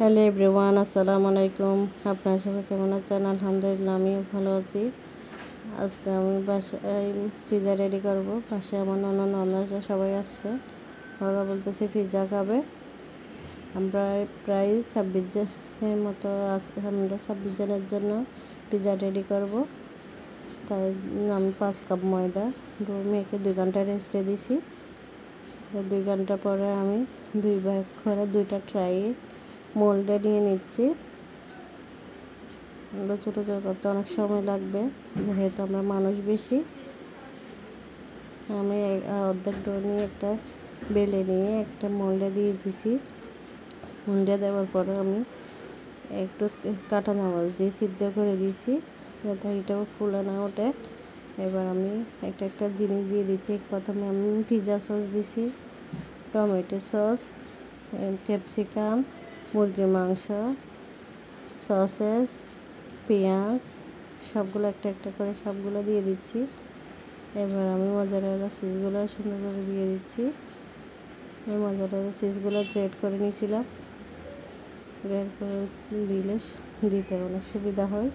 Hello everyone, আসসালামু আলাইকুম। আপনারা সবাই কেমন আছেন? আলহামদুলিল্লাহ, আমিও ভালো আছি। আজকে আমি বাসায় পিৎজা রেডি করব। বাসায় আমার ননদরা সবাই আসছে, ওরা বলতেছে পিৎজা খাবে। আমরা প্রায় 26 জনের মতো আজকে আমরা 26 জনের জন্য পিৎজা রেডি করব। তাই আমি 5 কাপ ময়দা মেখে 2 ঘন্টা রেস্টে দিছি। 2 ঘন্টা পরে আমি 2 ভাগ করে 2টা ট্রাই মোল্ডে নিয়ে নিচ্ছি। এগুলো ছোটো ছোটো করতে অনেক সময় লাগবে, যেহেতু আমরা মানুষ বেশি। আমি অর্ধেক ডো নিয়ে একটা বেলে নিয়ে একটা মোল্ডে দিয়ে দিছি। মোল্ডে দেওয়ার পরে আমি একটু কাঁটা চামচ দিয়ে ছিদ্র করে দিয়েছি, যাতে এটাও ফুলে না ওঠে। এবার আমি একটা জিনিস দিয়ে দিচ্ছি। প্রথমে আমি পিৎজা সস দিছি, টমেটো সস, ক্যাপসিকাম, মুরগির মাংস, সসেস, পেঁয়াজ সবগুলো একটা করে সবগুলো দিয়ে দিচ্ছি। এবার আমি মজারেলা চিজগুলো সুন্দর করে দিয়ে দিচ্ছি। এই মজারেলা চিজগুলো গ্রেট করে নিয়েছিলাম। গ্রেট করে দিলে দিতে অনেক সুবিধা হয়।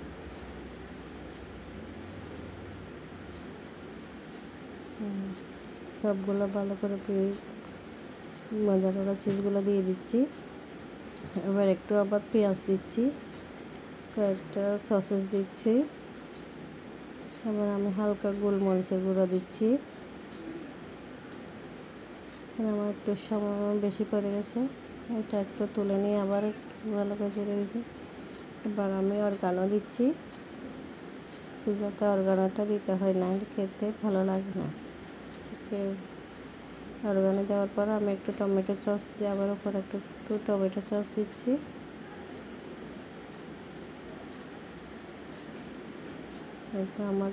সবগুলো ভালো করে মজারেলা চিজগুলো দিয়ে দিচ্ছি। এবার একটু আবার পেঁয়াজ দিচ্ছি, কয়েকটা সসেস দিচ্ছি। এবার আমি হালকা গোলমরিচের গুঁড়ো দিচ্ছি। আমার একটু সময় বেশি পড়ে গেছে, এটা একটু তুলে নিয়ে আবার একটু ভালো করে ছেড়ে দিচ্ছি। এবার আমি অরগানো দিচ্ছি। পিৎজাতে অরগানোটা দিতে হয়, না খেতে ভালো লাগে না। অরগানো দেওয়ার পর আমি একটু টমেটো সস দিয়ে আবার উপর একটু টমেটো সস দিচ্ছি। তো আমার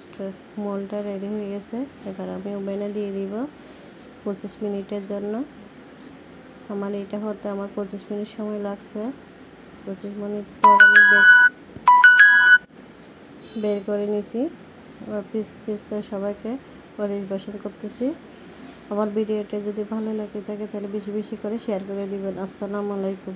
মোলটা রেডি হয়ে গেছে। এবার আমি ওভেনে দিয়ে দিব 25 মিনিটের জন্য। আমার এটা হতে আমার 25 মিনিট সময় লাগছে। 25 মিনিট পর আমি বের করে নিছি। এবার পিস পিস করে সবাইকে পরিবেশন করতেছি। আমার ভিডিওটা যদি ভালো লাগে থাকে তাহলে বেশি বেশি করে শেয়ার করে দিবেন। আসসালামু আলাইকুম।